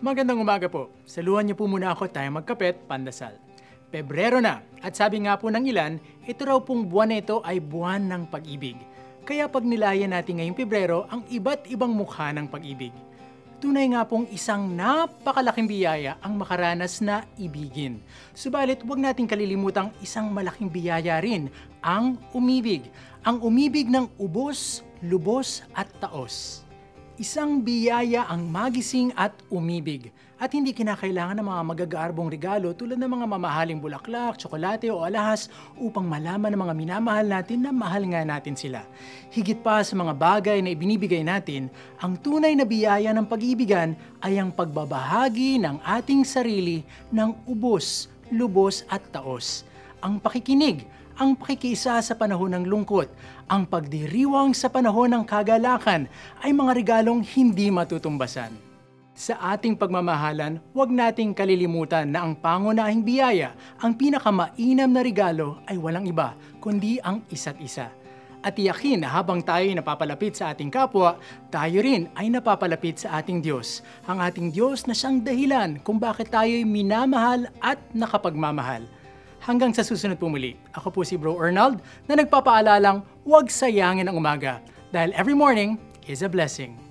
Magandang umaga po. Saluhan niyo po muna ako tayo magkapet, pandasal. Pebrero na at sabi nga po ng ilan, ito raw pong buwan na ito ay buwan ng pag-ibig. Kaya pag nilayan natin ngayong Pebrero ang iba't ibang mukha ng pag-ibig. Tunay nga pong isang napakalaking biyaya ang makaranas na ibigin. Subalit huwag nating kalilimutang isang malaking biyaya rin, ang umibig. Ang umibig ng ubos, lubos at taos. Isang biyaya ang magising at umibig at hindi kinakailangan ng mga magagaarbong regalo tulad ng mga mamahaling bulaklak, tsokolate o alahas upang malaman ng mga minamahal natin na mahal nga natin sila. Higit pa sa mga bagay na ibinibigay natin, ang tunay na biyaya ng pag-ibigan ay ang pagbabahagi ng ating sarili ng ubos, lubos at taos. Ang pakikinig, ang pakikiisa sa panahon ng lungkot, ang pagdiriwang sa panahon ng kagalakan ay mga regalong hindi matutumbasan. Sa ating pagmamahalan, huwag nating kalilimutan na ang pangunahing biyaya, ang pinakamainam na regalo ay walang iba, kundi ang isa't isa. At tiyakin na habang tayo ay napapalapit sa ating kapwa, tayo rin ay napapalapit sa ating Diyos. Ang ating Diyos na siyang dahilan kung bakit tayo ay minamahal at nakapagmamahal. Hanggang sa susunod po muli, ako po si Bro Arnold na nagpapaalalang huwag sayangin ang umaga dahil every morning is a blessing.